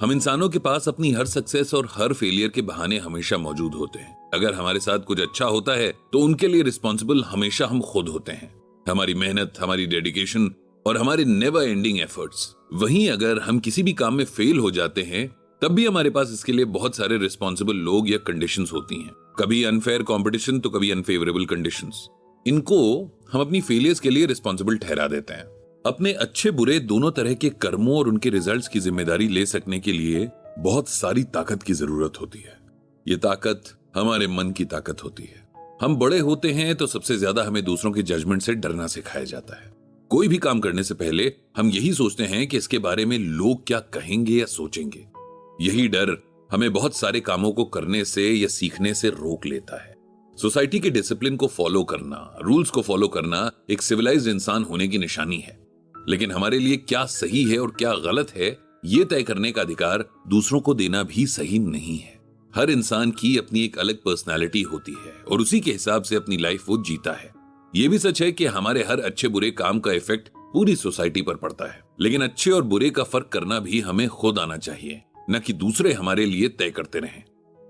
हम इंसानों के पास अपनी हर सक्सेस और हर फेलियर के बहाने हमेशा मौजूद होते हैं। अगर हमारे साथ कुछ अच्छा होता है तो उनके लिए रिस्पॉन्सिबल हमेशा हम खुद होते हैं, हमारी मेहनत, हमारी डेडिकेशन और हमारे नेवर एंडिंग एफर्ट्स। वहीं अगर हम किसी भी काम में फेल हो जाते हैं तब भी हमारे पास इसके लिए बहुत सारे रिस्पॉन्सिबल लोग या कंडीशंस होती हैं। कभी अनफेयर कंपटीशन तो कभी अनफेवरेबल कंडीशंस। इनको हम अपनी फेलियर्स के लिए रिस्पॉन्सिबल ठहरा देते हैं। अपने अच्छे बुरे दोनों तरह के कर्मों और उनके रिजल्ट्स की जिम्मेदारी ले सकने के लिए बहुत सारी ताकत की जरूरत होती है। ये ताकत हमारे मन की ताकत होती है। हम बड़े होते हैं तो सबसे ज्यादा हमें दूसरों के जजमेंट से डरना सिखाया जाता है। कोई भी काम करने से पहले हम यही सोचते हैं कि इसके बारे में लोग क्या कहेंगे या सोचेंगे। यही डर हमें बहुत सारे कामों को करने से या सीखने से रोक लेता है। सोसाइटी के डिसिप्लिन को फॉलो करना, रूल्स को फॉलो करना एक सिविलाइज्ड इंसान होने की निशानी है। लेकिन हमारे लिए क्या सही है और क्या गलत है ये तय करने का अधिकार दूसरों को देना भी सही नहीं है। हर इंसान की अपनी एक अलग पर्सनालिटी होती है और उसी के हिसाब से अपनी लाइफ वो जीता है। ये भी सच है कि हमारे हर अच्छे बुरे काम का इफेक्ट पूरी सोसाइटी पर पड़ता है। लेकिन अच्छे और बुरे का फर्क करना भी हमें खुद आना चाहिए, न कि दूसरे हमारे लिए तय करते रहें।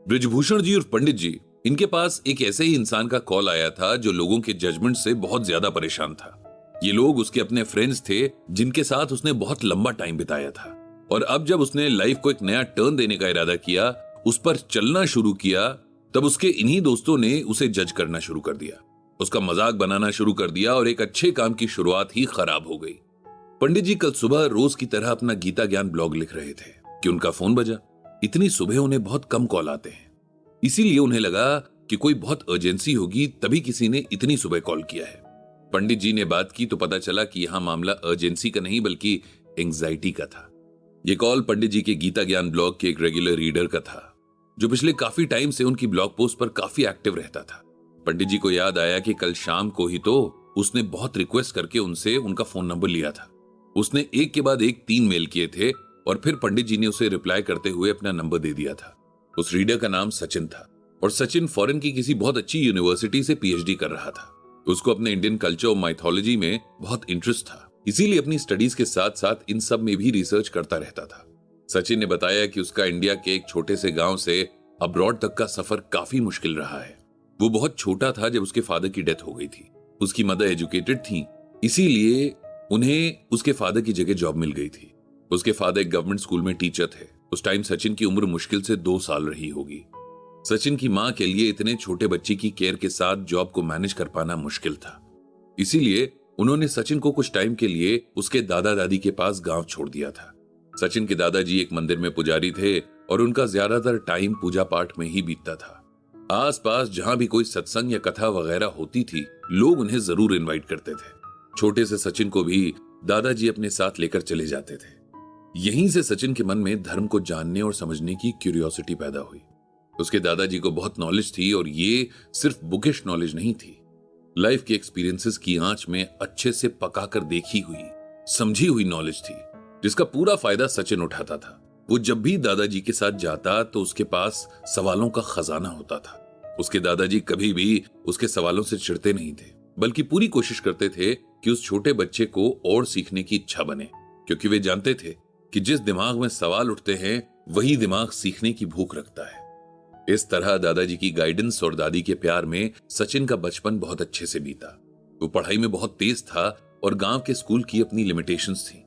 ब्रिजभूषण जी और पंडित जी, इनके पास एक ऐसे ही इंसान का कॉल आया था जो लोगों के जजमेंट से बहुत ज्यादा परेशान था। ये लोग उसके अपने फ्रेंड्स थे जिनके साथ उसने बहुत लंबा टाइम बिताया था, और अब जब उसने लाइफ को एक नया टर्न देने का इरादा किया, उस पर चलना शुरू किया, तब उसके इन्हीं दोस्तों ने उसे जज करना शुरू कर दिया, उसका मजाक बनाना शुरू कर दिया और एक अच्छे काम की शुरुआत ही खराब हो गई। पंडित जी कल सुबह रोज की तरह अपना गीता ज्ञान ब्लॉग लिख रहे थे कि उनका फोन बजा। इतनी सुबह उन्हें बहुत कम कॉल आते हैं, इसीलिए उन्हें लगा कि कोई बहुत अर्जेंसी होगी, तभी किसी ने इतनी सुबह कॉल किया है। पंडित जी ने बात की तो पता चला कि यहां मामला अर्जेंसी का नहीं बल्कि एंजाइटी का था। यह कॉल पंडित जी के गीता ज्ञान ब्लॉग के एक रेगुलर रीडर का था, जो पिछले काफी टाइम से उनकी ब्लॉग पोस्ट पर काफी एक्टिव रहता था। पंडित जी को याद आया कि कल शाम को ही तो उसने बहुत रिक्वेस्ट करके उनसे उनका फोन नंबर लिया था। उसने एक के बाद एक 3 मेल किए थे और फिर पंडित जी ने उसे रिप्लाई करते हुए अपना नंबर दे दिया था। उस रीडर का नाम सचिन था और सचिन फॉरेन की किसी बहुत अच्छी यूनिवर्सिटी से पीएचडी कर रहा था। उसको अपने इंडियन कल्चर और माइथोलॉजी में बहुत इंटरेस्ट था, इसीलिए अपनी स्टडीज के साथ साथ इन सब में भी रिसर्च करता रहता था। सचिन ने बताया कि उसका इंडिया के एक छोटे से गांव से अब्रॉड तक का सफर काफी मुश्किल रहा है। वो बहुत छोटा था जब उसके फादर की डेथ हो गई थी। उसकी मदर एजुकेटेड थी, इसीलिए उन्हें उसके फादर की जगह जॉब मिल गई थी। उसके फादर एक गवर्नमेंट स्कूल में टीचर थे। उस टाइम सचिन की उम्र मुश्किल से 2 साल रही होगी। सचिन की मां के लिए इतने छोटे बच्चे की केयर के साथ जॉब को मैनेज कर पाना मुश्किल था, इसीलिए उन्होंने सचिन को कुछ टाइम के लिए उसके दादा दादी के पास गांव छोड़ दिया था। सचिन के दादाजी एक मंदिर में पुजारी थे और उनका ज्यादातर टाइम पूजा पाठ में ही बीतता था। आसपास जहां भी कोई सत्संग या कथा वगैरह होती थी, लोग उन्हें जरूर इनवाइट करते थे। छोटे से सचिन को भी दादाजी अपने साथ लेकर चले जाते थे। यहीं से सचिन के मन में धर्म को जानने और समझने की क्यूरियोसिटी पैदा हुई। उसके दादाजी को बहुत नॉलेज थी और ये सिर्फ बुकिश नॉलेज नहीं थी, लाइफ के एक्सपीरियंसेस की आंच में अच्छे से पकाकर देखी हुई, समझी हुई नॉलेज थी, जिसका पूरा फायदा सचिन उठाता था। वो जब भी दादाजी के साथ जाता तो उसके पास सवालों का खजाना होता था। उसके दादाजी कभी भी उसके सवालों से चिढ़ते नहीं थे, बल्कि पूरी कोशिश करते थे कि उस छोटे बच्चे को और सीखने की इच्छा बने, क्योंकि वे जानते थे कि जिस दिमाग में सवाल उठते हैं वही दिमाग सीखने की भूख रखता है। इस तरह दादाजी की गाइडेंस और दादी के प्यार में सचिन का बचपन बहुत अच्छे से बीता। वो पढ़ाई में बहुत तेज था और गांव के स्कूल की अपनी लिमिटेशंस थी,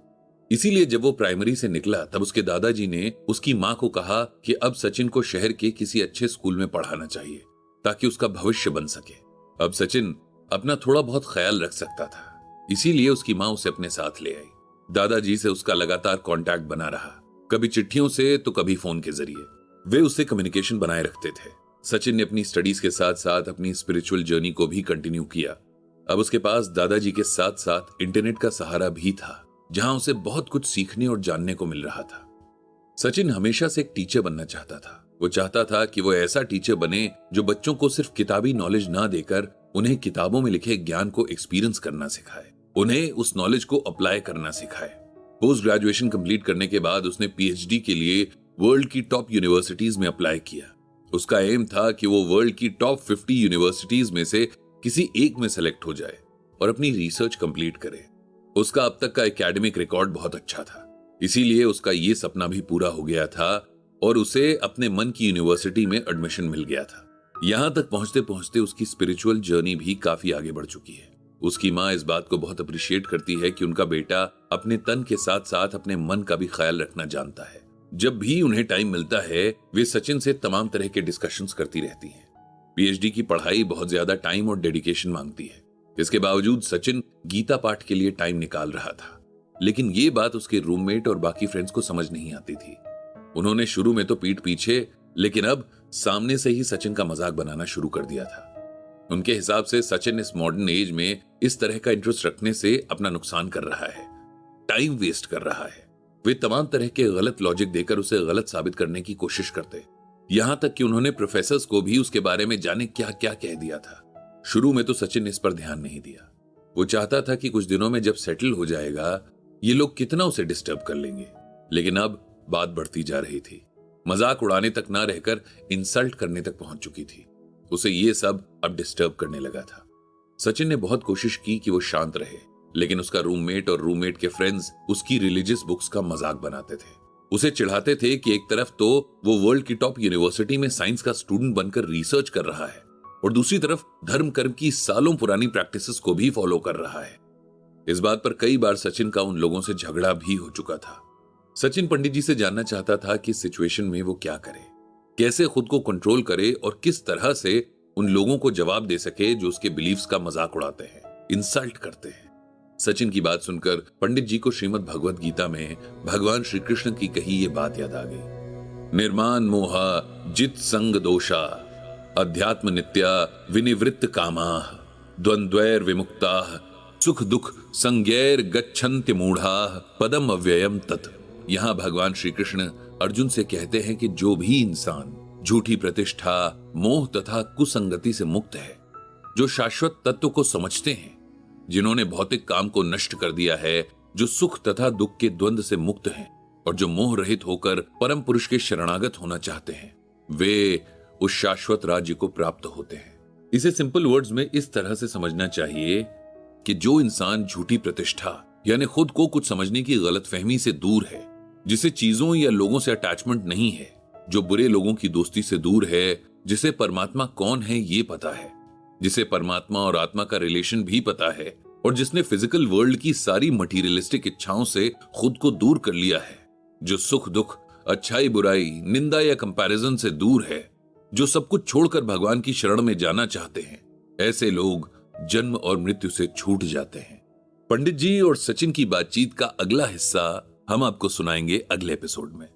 इसीलिए जब वो प्राइमरी से निकला तब उसके दादाजी ने उसकी मां को कहा कि अब सचिन को शहर के किसी अच्छे स्कूल में पढ़ाना चाहिए ताकि उसका भविष्य बन सके। अब सचिन अपना थोड़ा बहुत ख्याल रख सकता था, इसीलिए उसकी मां उसे अपने साथ ले आई। दादाजी से उसका लगातार कांटेक्ट बना रहा, कभी चिट्ठियों से तो कभी फोन के जरिए। वे उससे कम्युनिकेशन बनाए रखते थे। सचिन ने अपनी स्टडीज के साथ साथ अपनी स्पिरिचुअल जर्नी को भी कंटिन्यू किया। अब उसके पास दादाजी के साथ साथ इंटरनेट का सहारा भी था, जहां उसे बहुत कुछ सीखने और जानने को मिल रहा था। सचिन हमेशा से एक टीचर बनना चाहता था। वो चाहता था कि वो ऐसा टीचर बने जो बच्चों को सिर्फ किताबी नॉलेज ना देकर उन्हें किताबों में लिखे ज्ञान को एक्सपीरियंस करना सिखाए, उन्हें उस नॉलेज को अप्लाई करना सिखाए। पोस्ट ग्रेजुएशन कंप्लीट करने के बाद उसने पीएचडी के लिए वर्ल्ड की टॉप यूनिवर्सिटीज में अप्लाई किया। उसका एम था कि वो वर्ल्ड की टॉप 50 यूनिवर्सिटीज में से किसी एक में सेलेक्ट हो जाए और अपनी रिसर्च कंप्लीट करे। उसका अब तक का एकेडमिक रिकॉर्ड बहुत अच्छा था। इसीलिए उसका ये सपना भी पूरा हो गया था और उसे अपने मन की यूनिवर्सिटी में एडमिशन मिल गया था। यहां तक पहुंचते पहुंचते उसकी स्पिरिचुअल जर्नी भी काफी आगे बढ़ चुकी है। उसकी माँ इस बात को बहुत अप्रिशिएट करती है कि उनका बेटा अपने तन के साथ साथ अपने मन का भी ख्याल रखना जानता है। जब भी उन्हें टाइम मिलता है वे सचिन से तमाम तरह के डिस्कशंस करती रहती हैं। पीएचडी की पढ़ाई बहुत ज्यादा टाइम और डेडिकेशन मांगती है। इसके बावजूद सचिन गीता पाठ के लिए टाइम निकाल रहा था, लेकिन ये बात उसके रूममेट और बाकी फ्रेंड्स को समझ नहीं आती थी। उन्होंने शुरू में तो पीठ पीछे, लेकिन अब सामने से ही सचिन का मजाक बनाना शुरू कर दिया था। उनके हिसाब से सचिन इस मॉडर्न एज में इस तरह का इंटरेस्ट रखने से अपना नुकसान कर रहा है, टाइम वेस्ट कर रहा है। वे तमाम तरह के गलत लॉजिक देकर उसे गलत साबित करने की कोशिश करते, यहां तक कि उन्होंने प्रोफेसर्स को भी उसके बारे में जाने क्या क्या कह दिया था। शुरू में तो सचिन ने इस पर ध्यान नहीं दिया। वो चाहता था कि कुछ दिनों में जब सेटल हो जाएगा ये लोग कितना उसे डिस्टर्ब कर लेंगे, लेकिन अब बात बढ़ती जा रही थी। मजाक उड़ाने तक ना रहकर इंसल्ट करने तक पहुंच चुकी थी। उसे ये सब अब डिस्टर्ब करने लगा था। सचिन ने बहुत कोशिश की कि वो शांत रहे, लेकिन उसका रूममेट और रूममेट के फ्रेंड्स उसकी रिलीजियस बुक्स का मजाक बनाते थे। उसे चिढ़ाते थे कि एक तरफ तो वो वर्ल्ड की टॉप यूनिवर्सिटी में साइंस का स्टूडेंट बनकर रिसर्च कर रहा है और दूसरी तरफ धर्म कर्म की सालों पुरानी प्रैक्टिसेस को भी फॉलो कर रहा है। इस बात पर कई बार सचिन का उन लोगों से झगड़ा भी हो चुका था। सचिन पंडित जी से जानना चाहता था कि सिचुएशन में वो क्या करे, कैसे खुद को कंट्रोल करे और किस तरह से उन लोगों को जवाब दे सके जो उसके बिलीफ्स का मजाक उड़ाते हैं, इंसल्ट करते हैं। सचिन की बात सुनकर पंडित जी को श्रीमद् भगवद गीता में भगवान श्री कृष्ण की कही ये बात याद आ गई। निर्माण मोहा जित संग दोषा अध्यात्म नित्या विनिवृत्त कामा द्वंद्वैर विमुक्ता सुख दुख संज्ञैर गच्छन्त्य मूढ़ा पदम अव्ययम तत्। यहां भगवान श्री कृष्ण अर्जुन से कहते हैं कि जो भी इंसान झूठी प्रतिष्ठा, मोह तथा कुसंगति से मुक्त है, जो शाश्वत तत्व को समझते हैं, जिन्होंने भौतिक काम को नष्ट कर दिया है, जो सुख तथा दुख के द्वंद से मुक्त हैं और जो मोह रहित होकर परम पुरुष के शरणागत होना चाहते हैं, वे उस शाश्वत राज्य को प्राप्त होते हैं। इसे सिंपल वर्ड्स में इस तरह से समझना चाहिए कि जो इंसान झूठी प्रतिष्ठा यानी खुद को कुछ समझने की गलतफहमी से दूर है, जिसे चीजों या लोगों से अटैचमेंट नहीं है, जो बुरे लोगों की दोस्ती से दूर है, जिसे परमात्मा कौन है ये पता है, जिसे परमात्मा और आत्मा का रिलेशन भी पता है और जिसने फिजिकल वर्ल्ड की सारी मटीरियलिस्टिक इच्छाओं से खुद को दूर कर लिया है, जो सुख दुख, अच्छाई बुराई, निंदा या कंपैरिजन से दूर है, जो सब कुछ छोड़कर भगवान की शरण में जाना चाहते हैं, ऐसे लोग जन्म और मृत्यु से छूट जाते हैं। पंडित जी और सचिन की बातचीत का अगला हिस्सा हम आपको सुनाएंगे अगले एपिसोड में।